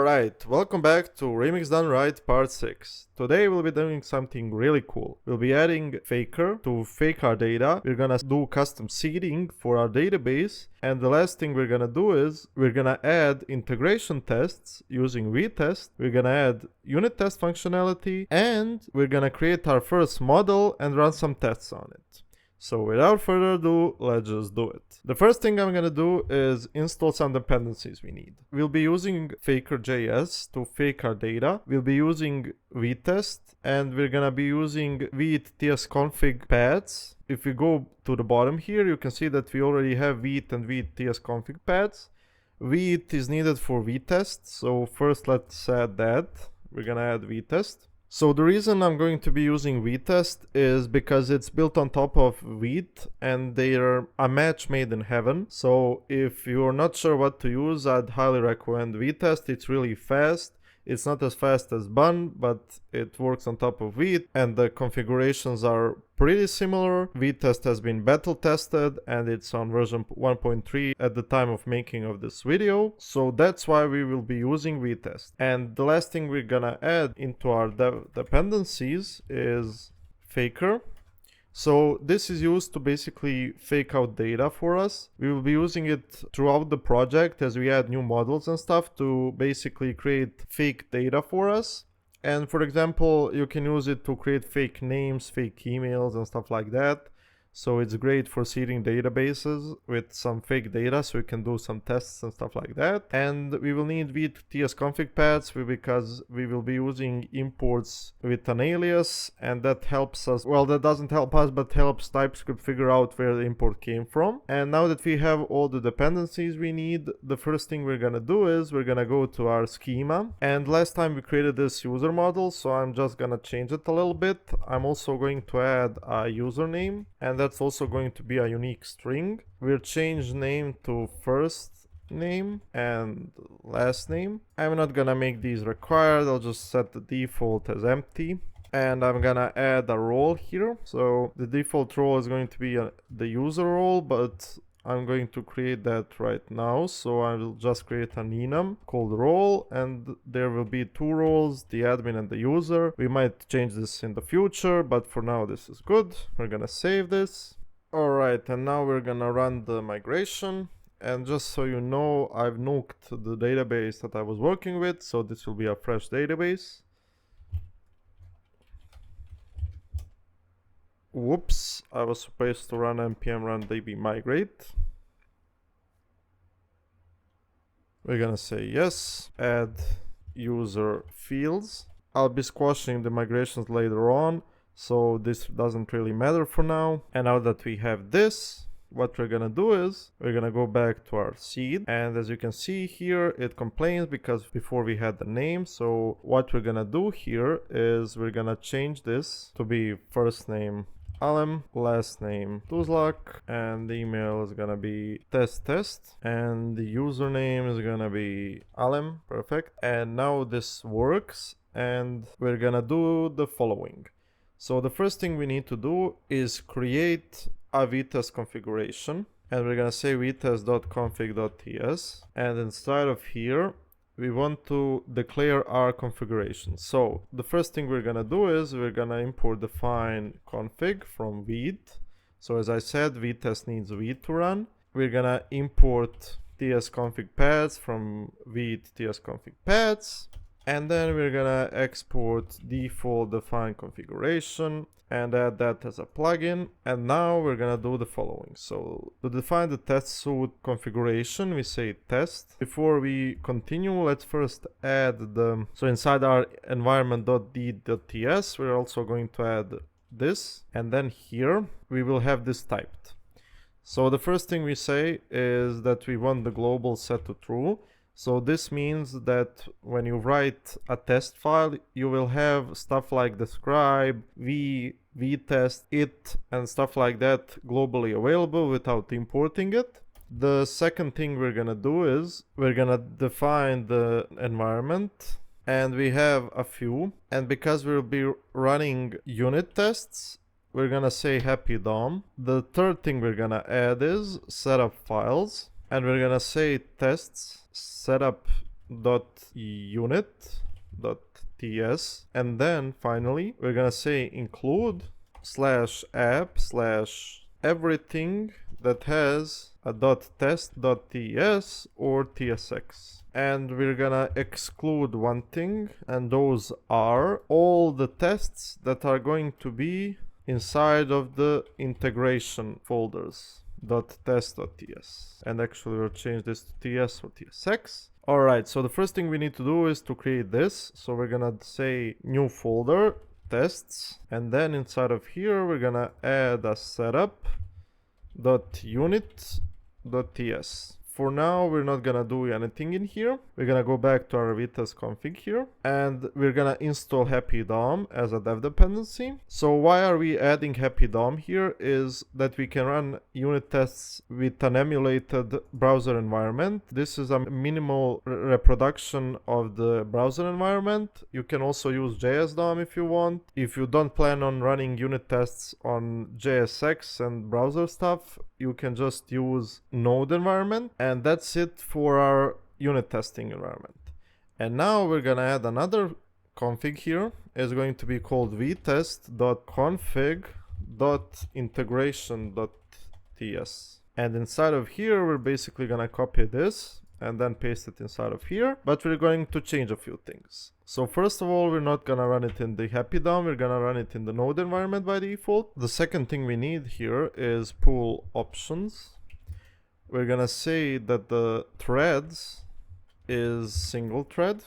Alright, welcome back to Remix.run Right Part 6. Today we'll be doing something really cool. We'll be adding Faker to fake our data. We're gonna do custom seeding for our database. And the last thing we're gonna do is we're gonna add integration tests using Vitest. We're gonna add unit test functionality and we're gonna create our first model and run some tests on it. So without further ado, let's just do it. The first thing I'm gonna do is install some dependencies we need. We'll be using faker.js to fake our data. We'll be using Vitest and we're gonna be using Vitest config paths. If we go to the bottom here, you can see that we already have Vit and Vitest config paths. Vit is needed for Vitest, so first let's add that. We're gonna add Vitest. So the reason I'm going to be using Vitest is because it's built on top of Vit and they're a match made in heaven. So if you're not sure what to use, I'd highly recommend Vitest. It's really fast. It's not as fast as Bun, but it works on top of Vit and the configurations are pretty similar. Vitest has been beta tested and it's on version 1.3 at the time of making of this video. So that's why we will be using Vitest. And the last thing we're gonna add into our dependencies is Faker. So this is used to basically fake out data for us. We will be using it throughout the project as we add new models and stuff to basically create fake data for us. And for example, you can use it to create fake names, fake emails and stuff like that. So it's great for seeding databases with some fake data, so we can do some tests and stuff like that. And we will need Vitest config paths because we will be using imports with an alias, and that helps us, well, that doesn't help us, but helps TypeScript figure out where the import came from. And now that we have all the dependencies we need, the first thing we're gonna do is we're gonna go to our schema. And last time we created this user model, so I'm just gonna change it a little bit. I'm also going to add a username, and that's also going to be a unique string. We'll change name to first name and last name. I'm not gonna make these required. I'll just set the default as empty. And I'm gonna add a role here. So the default role is going to be the user role, but I'm going to create that right now. So I will just create an enum called role, and there will be two roles, the admin and the user. We might change this in the future, but for now this is good. We're gonna save this. Alright, and now we're gonna run the migration. And just so you know, I've nuked the database that I was working with, so this will be a fresh database. Whoops, I was supposed to run npm run db migrate. We're gonna say yes, add user fields. I'll be squashing the migrations later on, so this doesn't really matter for now. And now that we have this, what we're gonna do is we're gonna go back to our seed, and as you can see here, it complains because before we had the name. So what we're gonna do here is we're gonna change this to be first name Alem, last name Tuzlak, and the email is gonna be test, and the username is gonna be Alem. Perfect. And now this works, and we're gonna do the following. So the first thing we need to do is create a Vitest configuration, and we're gonna say vitest.config.ts, and inside of here we want to declare our configuration. So the first thing we're gonna do is we're gonna import define config from Vit. So as I said, Vitest needs Vit to run. We're gonna import ts config paths from Vit ts config paths, and then we're gonna export default define configuration and add that as a plugin. And now we're gonna do the following. So to define the test suite configuration, we say test. Before we continue, let's first add so inside our environment.d.ts, we're also going to add this, and then here we will have this typed. So the first thing we say is that we want the global set to true. So this means that when you write a test file, you will have stuff like describe, vtest, it, and stuff like that globally available without importing it. The second thing we're gonna do is we're gonna define the environment, and we have a few. And because we'll be running unit tests, we're gonna say happy DOM. The third thing we're gonna add is setup files, and we're gonna say tests setup test.unit.ts, and then finally we're gonna say include /app/everything that has a .test.ts or tsx. And we're gonna exclude one thing, and those are all the tests that are going to be inside of the integration folders .test.ts. And actually we'll change this to ts or tsx. Alright, so the first thing we need to do is to create this. So we're gonna say new folder tests, and then inside of here we're gonna add a setup.unit.ts. For now, we're not gonna do anything in here. We're gonna go back to our Vitest config here, and we're gonna install HappyDOM as a dev dependency. So why are we adding HappyDOM here is that we can run unit tests with an emulated browser environment. This is a minimal reproduction of the browser environment. You can also use JSDOM if you want. If you don't plan on running unit tests on JSX and browser stuff, you can just use Node environment, and that's it for our unit testing environment. And now we're gonna add another config here. It's going to be called vitest.config.integration.ts. And inside of here, we're basically gonna copy this and then paste it inside of here, but we're going to change a few things. So first of all, we're not gonna run it in the HappyDOM, we're gonna run it in the Node environment by default. The second thing we need here is pool options. We're gonna say that the threads is single thread.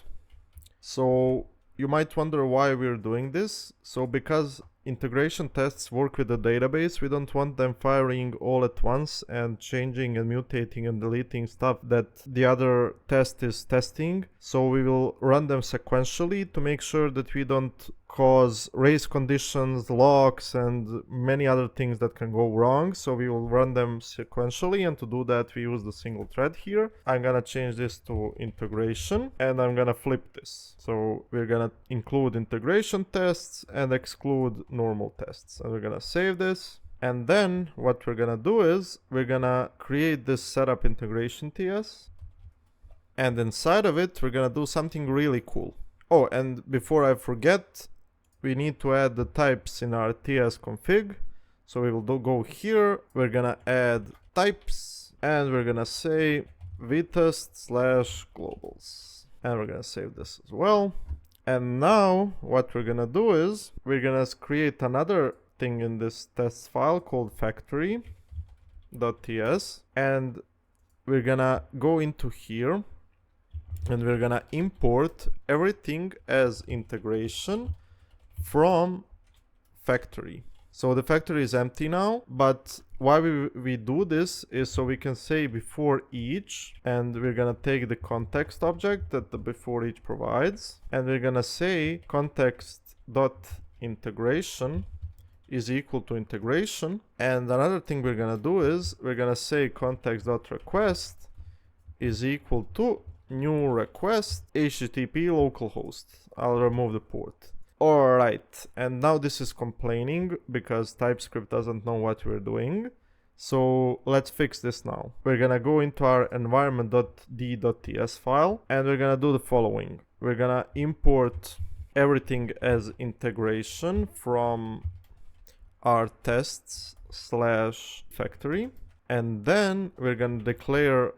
So you might wonder why we're doing this. So because integration tests work with the database, we don't want them firing all at once and changing and mutating and deleting stuff that the other test is testing. So we will run them sequentially to make sure that we don't cause race conditions, locks, and many other things that can go wrong. So we will run them sequentially, and to do that we use the single thread here. I'm gonna change this to integration, and I'm gonna flip this. So we're gonna include integration tests and exclude normal tests, and we're gonna save this. And then what we're gonna do is we're gonna create this setup integration TS, and inside of it we're gonna do something really cool. Oh, and before I forget, we need to add the types in our TS config. So we will go here, we're gonna add types, and we're gonna say vitest/globals, and we're gonna save this as well. And now what we're gonna do is we're gonna create another thing in this test file called factory.ts, and we're gonna go into here and we're gonna import everything as integration from factory. So the factory is empty now, but why we do this is so we can say before each, and we're gonna take the context object that the before each provides, and we're gonna say context.integration is equal to integration. And another thing we're gonna do is we're gonna say context.request is equal to new request HTTP localhost. I'll remove the port. Alright, and now this is complaining because TypeScript doesn't know what we're doing. So let's fix this now. We're gonna go into our environment.d.ts file, and we're gonna do the following. We're gonna import everything as integration from our tests/factory, and then we're gonna declare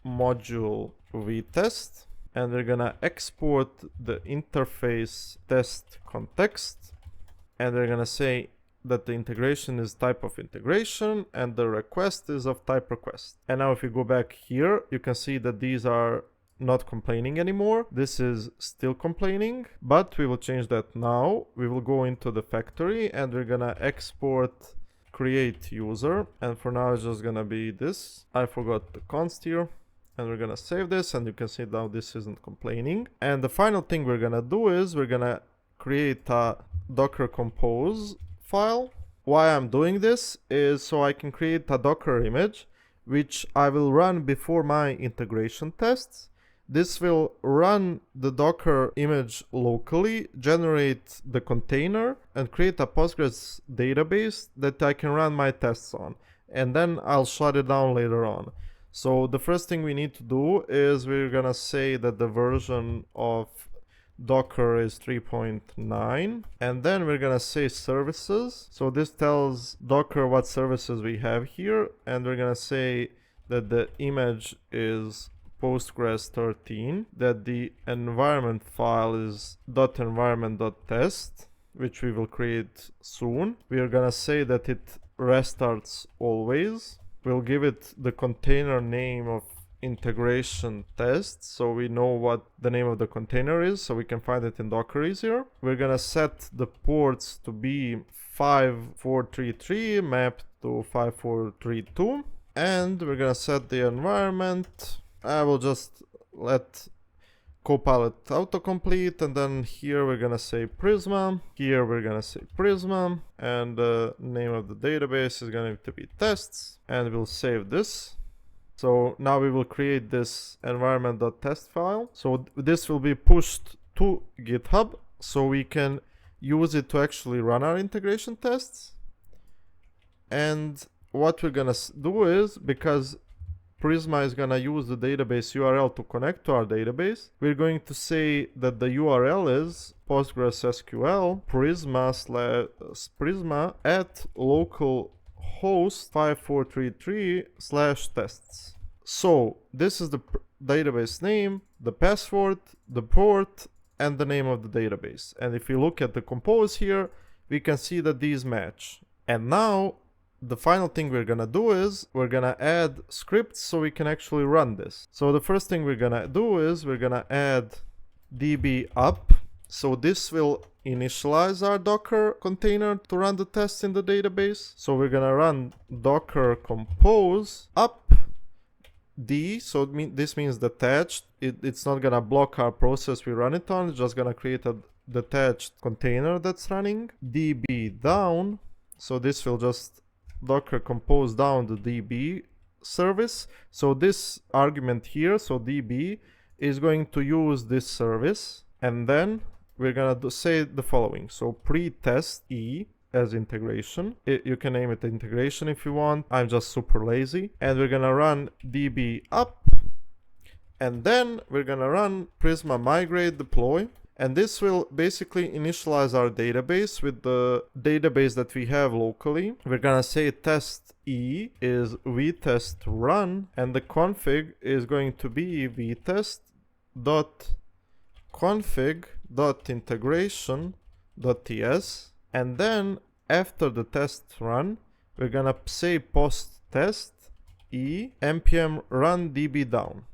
module Vitest, and we're gonna export the interface test context, and we're gonna say that the integration is type of integration and the request is of type request. And now if you go back here, you can see that these are not complaining anymore. This is still complaining, but we will change that now. We will go into the factory and we're gonna export create user, and for now it's just gonna be this. I forgot the const here. And we're gonna save this, and you can see now this isn't complaining. And the final thing we're gonna do is we're gonna create a Docker compose file. Why I'm doing this is so I can create a Docker image, which I will run before my integration tests. This will run the Docker image locally, generate the container, and create a Postgres database that I can run my tests on. And then I'll shut it down later on. So the first thing we need to do is we're gonna say that the version of Docker is 3.9, and then we're gonna say services. So this tells Docker what services we have here, and we're gonna say that the image is Postgres 13, that the environment file is .environment.test, which we will create soon. We are gonna say that it restarts always. We'll give it the container name of integration test, so we know what the name of the container is, so we can find it in Docker easier. We're gonna set the ports to be 5433 mapped to 5432, and we're gonna set the environment. I will just let Copilot autocomplete, and then here we're gonna say Prisma, here we're gonna say Prisma, and the name of the database is going to be tests, and we'll save this. So now we will create this environment.test file. So this will be pushed to GitHub, so we can use it to actually run our integration tests. And what we're gonna do is, because Prisma is gonna use the database URL to connect to our database, we're going to say that the URL is PostgreSQL Prisma at localhost 5433/tests. So this is the database name, the password, the port, and the name of the database. And if you look at the compose here, we can see that these match. And now the final thing we're gonna do is we're gonna add scripts so we can actually run this. So the first thing we're gonna do is we're gonna add db up. So this will initialize our Docker container to run the tests in the database. So we're gonna run docker compose up d. So this means detached. It's not gonna block our process we run it on. It's just gonna create a detached container that's running. db down. So this will just docker compose down the db service. So this argument here, so db, is going to use this service, and then we're gonna say the following. So pre-test e as integration. You can name it integration if you want. I'm just super lazy. And we're gonna run db up, and then we're gonna run prisma migrate deploy. And this will basically initialize our database with the database that we have locally. We're gonna say test e is vitest run, and the config is going to be vitest.config.integration.ts. And then after the test run, we're gonna say post test e npm run db down.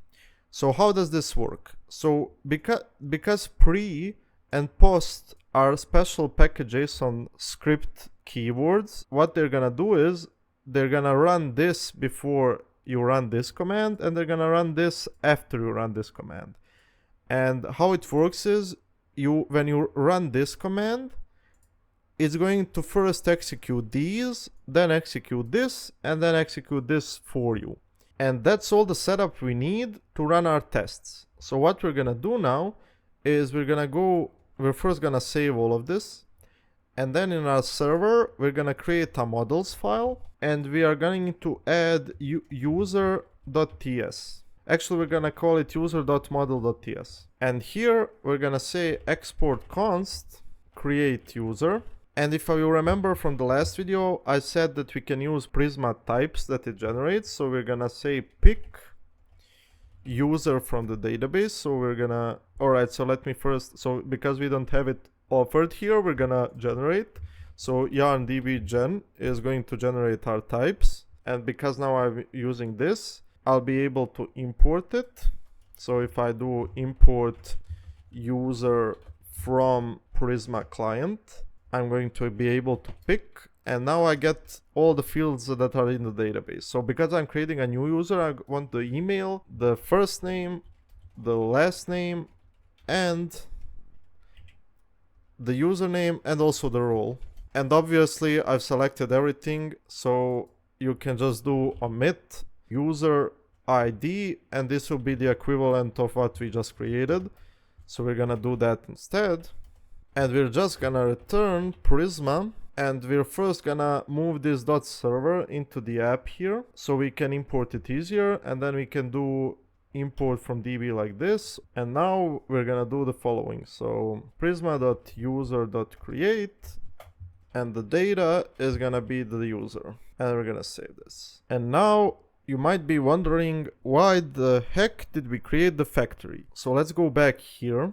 So how does this work? So because pre and post are special package.json script keywords, what they're gonna do is they're gonna run this before you run this command, and they're gonna run this after you run this command. And how it works is when you run this command, it's going to first execute these, then execute this, and then execute this for you. And that's all the setup we need to run our tests. So what we're gonna do now is we're first gonna save all of this, and then in our server we're gonna create a models file, and we are going to add user.ts. Actually, we're gonna call it user.model.ts. And here we're gonna say export const create user. And if you remember from the last video, I said that we can use Prisma types that it generates. So we're gonna say pick user from the database. So we're gonna, alright, so let me first, so because we don't have it offered here, we're gonna generate. So yarn db gen is going to generate our types. And because now I'm using this, I'll be able to import it. So if I do import user from Prisma client, I'm going to be able to pick, and now I get all the fields that are in the database. So because I'm creating a new user, I want the email, the first name, the last name, and the username, and also the role. And obviously I've selected everything, so you can just do omit user ID, and this will be the equivalent of what we just created. So we're gonna do that instead. And we're just gonna return Prisma And we're first gonna move this .server into the app here so we can import it easier, and then we can do import from DB like this. And now we're gonna do the following. So prisma.user.create, and the data is gonna be the user, and we're gonna save this. And now you might be wondering, why the heck did we create the factory? So let's go back here,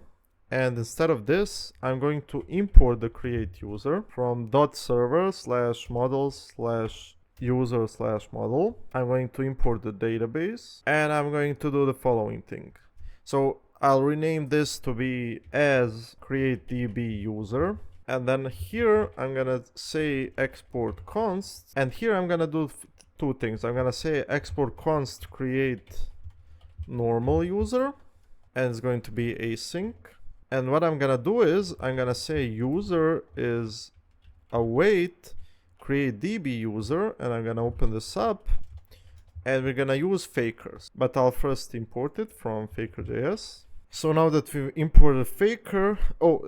and instead of this, I'm going to import the create user from .server/model/user/model. I'm going to import the database, and I'm going to do the following thing. So I'll rename this to be as create DB user. And then here I'm gonna say export const, and here I'm gonna do two things. I'm gonna say export const create normal user, and it's going to be async. And what I'm gonna do is I'm gonna say user is await create DB user, and I'm gonna open this up, and we're gonna use fakers, but I'll first import it from faker.js. So now that we've imported faker,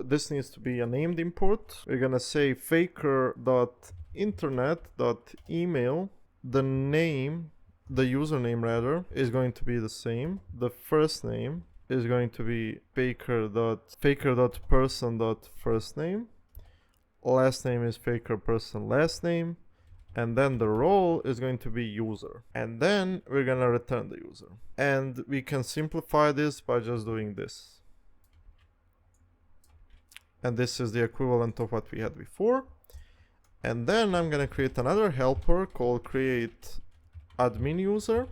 this needs to be a named import. We're gonna say faker.internet.email. The name, the username rather, is going to be the same. The first name is going to be faker.person.firstname. Last name is faker.person last name. And then the role is going to be user. And then we're gonna return the user. And we can simplify this by just doing this. And this is the equivalent of what we had before. And then I'm gonna create another helper called create admin user.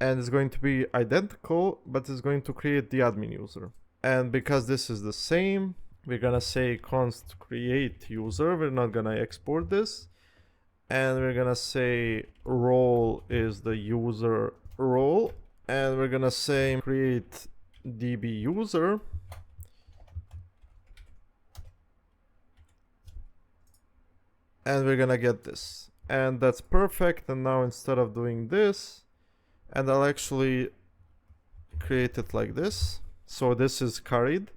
And it's going to be identical, but it's going to create the admin user. And because this is the same, we're gonna say const create user. We're not gonna export this. And we're gonna say role is the user role. And we're gonna say create DB user. And we're gonna get this. And that's perfect. And now instead of doing this, and I'll actually create it like this. So this is carried.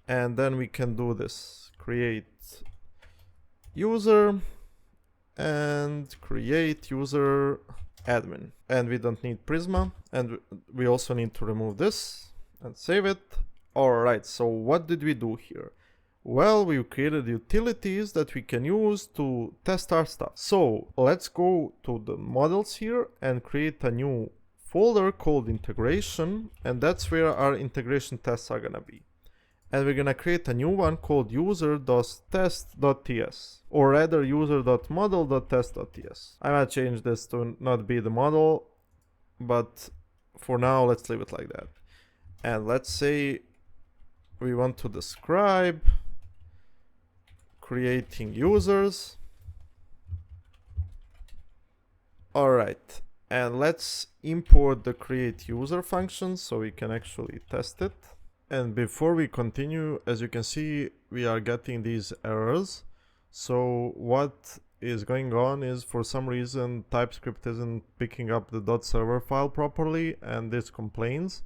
And then we can do this. Create user and create user admin. And we don't need Prisma. And we also need to remove this and save it. Alright, so what did we do here? Well, we created utilities that we can use to test our stuff. So let's go to the models here and create a new folder called integration. And that's where our integration tests are gonna be. And we're gonna create a new one called user.test.ts, or rather user.model.test.ts. I might change this to not be the model, but for now let's leave it like that. And let's say we want to describe creating users. Alright, and let's import the create user function so we can actually test it. And before we continue, as you can see, we are getting these errors. So what is going on is, for some reason, TypeScript isn't picking up the .server file properly, and this complains.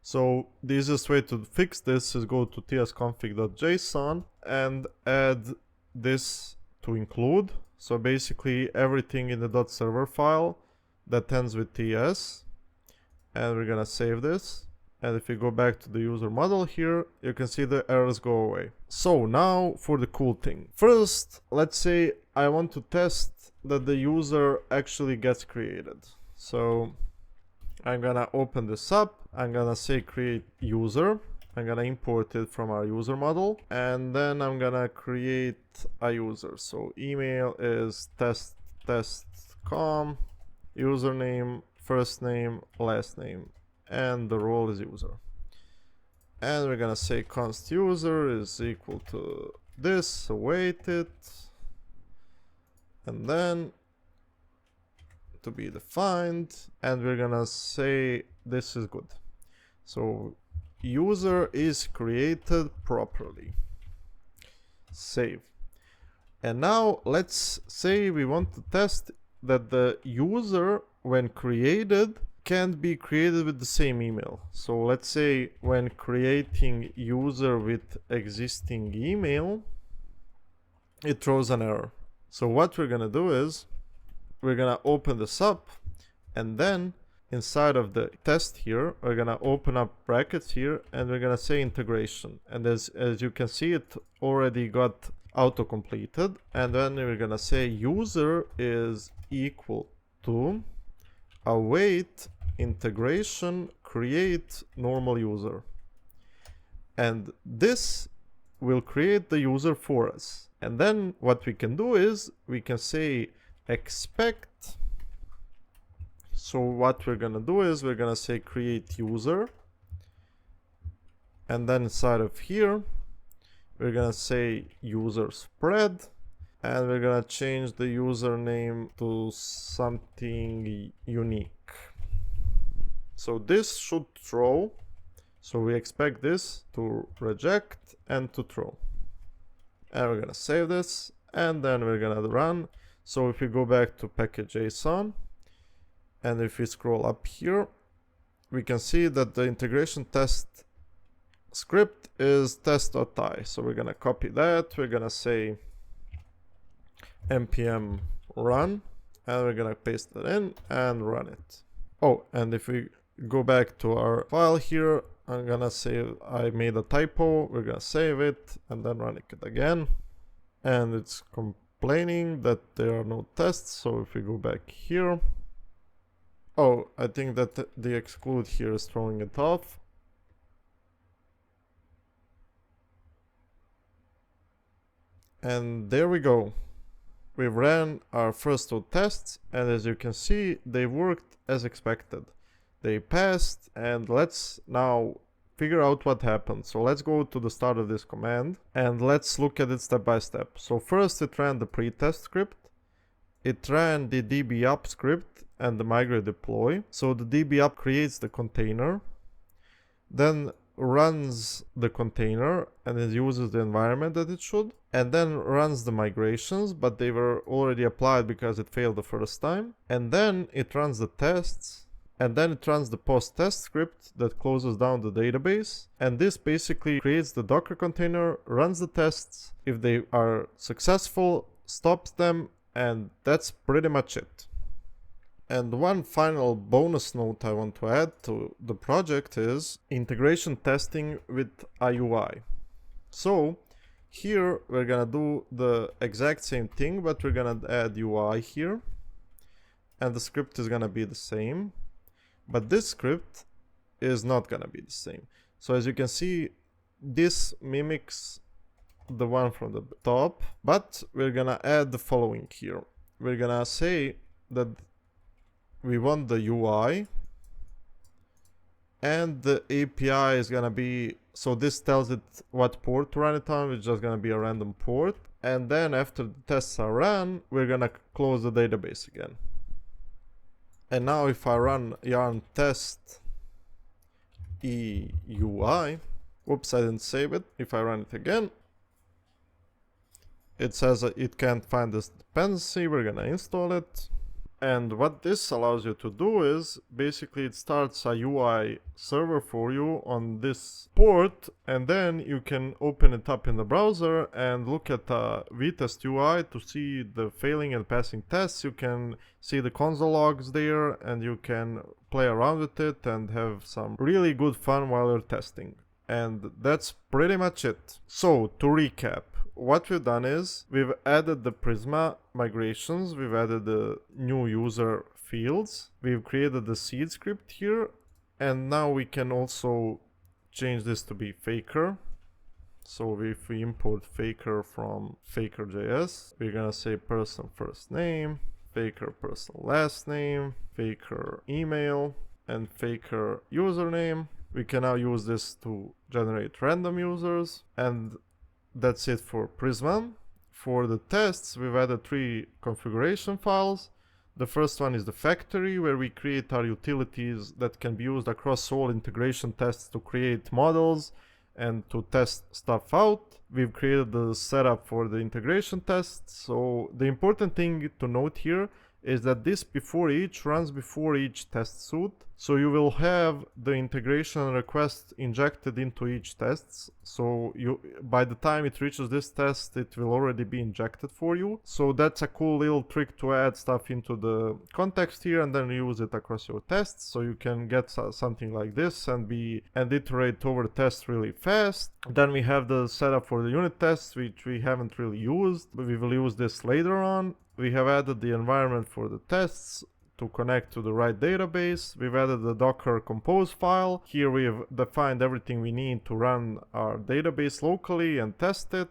So the easiest way to fix this is go to tsconfig.json and add this to include. So basically everything in the .server file that ends with ts. And we're gonna save this. And if you go back to the user model here, you can see the errors go away. So now for the cool thing. First, let's say I want to test that the user actually gets created. So I'm gonna open this up. I'm gonna say create user. I'm gonna import it from our user model. And then I'm gonna create a user. So email is test.com, username, first name, last name. And the role is user. And we're gonna say const user is equal to this, await it, and then to be defined, and we're gonna say this is good. So user is created properly. Save. And now let's say we want to test that the user, when created, can't be created with the same email. So let's say when creating user with existing email, it throws an error. So what we're gonna do is we're gonna open this up, and then inside of the test here, we're gonna open up brackets here, and we're gonna say integration. And as you can see, it already got auto-completed. And then we're gonna say user is equal to await integration create normal user. And this will create the user for us. And then what we can do is we can say expect. So what we're gonna do is we're gonna say create user, and then inside of here we're gonna say user spread, and we're gonna change the username to something unique. So this should throw. So we expect this to reject and to throw. And we're gonna save this, and then we're gonna run. So if we go back to package.json, and if we scroll up here, we can see that the integration test script is test.i. So we're gonna copy that. We're gonna say npm run, and we're gonna paste it in and run it. Oh, and if we go back to our file here, I'm gonna say I made a typo. We're gonna save it and then run it again. And it's complaining that there are no tests. So if we go back here, oh, I think that the exclude here is throwing it off. And there we go. We ran our first two tests, and as you can see, they worked as expected. They passed, and let's now figure out what happened. So let's go to the start of this command, and let's look at it step by step. So first it ran the pre-test script. It ran the dbup script and the migrate deploy. So the dbup creates the container, then runs the container and it uses the environment that it should, and then runs the migrations, but they were already applied because it failed the first time. And then it runs the tests, and then it runs the post test script that closes down the database. And this basically creates the Docker container, runs the tests. If they are successful, stops them, and that's pretty much it. And one final bonus note I want to add to the project is integration testing with a UI. So here we're gonna do the exact same thing, but we're gonna add UI here, and the script is gonna be the same, but this script is not gonna be the same. So as you can see, this mimics the one from the top, but we're gonna add the following here. We're gonna say that we want the UI, and the API is gonna be, so this tells it what port to run it on, which is just gonna be a random port. And then after the tests are run, we're gonna close the database again. And now if I run yarn test EUI, oops, I didn't save it. If I run it again, it says it can't find this dependency. We're gonna install it. And what this allows you to do is basically it starts a UI server for you on this port, and then you can open it up in the browser and look at Vitest UI to see the failing and passing tests. You can see the console logs there, and you can play around with it and have some really good fun while you're testing. And that's pretty much it. So to recap, what we've done is we've added the Prisma migrations, we've added the new user fields, we've created the seed script here, and now we can also change this to be faker. So if we import faker from faker.js, we're gonna say person first name, faker person last name, faker email, and faker username. We can now use this to generate random users, and that's it for Prisma. For the tests, we've added 3 configuration files. The first one is the factory, where we create our utilities that can be used across all integration tests to create models and to test stuff out. We've created the setup for the integration tests. So the important thing to note here is that this before each runs before each test suite. So you will have the integration request injected into each test. So by the time it reaches this test, it will already be injected for you. So that's a cool little trick to add stuff into the context here and then use it across your tests. So you can get something like this and iterate over the test really fast. Then we have the setup for the unit tests, which we haven't really used, but we will use this later on. We have added the environment for the tests to connect to the right database. We've added the Docker compose file. Here we have defined everything we need to run our database locally and test it.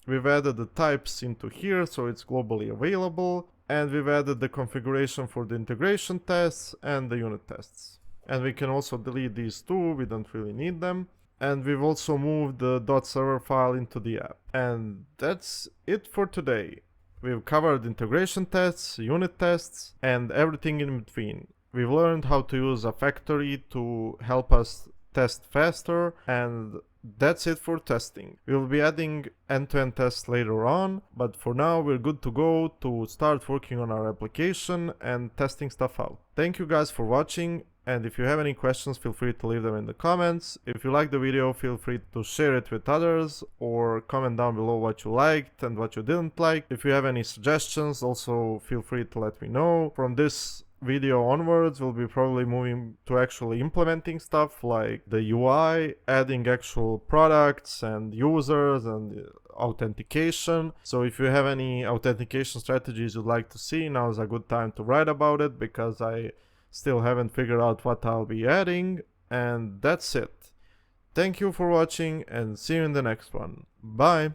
We've added the types into here so it's globally available. And we've added the configuration for the integration tests and the unit tests. And we can also delete these two, we don't really need them. And we've also moved the .server file into the app. And that's it for today. We've covered integration tests, unit tests, and everything in between. We've learned how to use a factory to help us test faster, and that's it for testing. We'll be adding end-to-end tests later on, but for now we're good to go to start working on our application and testing stuff out. Thank you guys for watching. And if you have any questions, feel free to leave them in the comments. If you liked the video, feel free to share it with others or comment down below what you liked and what you didn't like. If you have any suggestions, also feel free to let me know. From this video onwards, we'll be probably moving to actually implementing stuff like the UI, adding actual products and users and authentication. So if you have any authentication strategies you'd like to see, now is a good time to write about it, because I still haven't figured out what I'll be adding. And that's it. Thank you for watching and see you in the next one. Bye!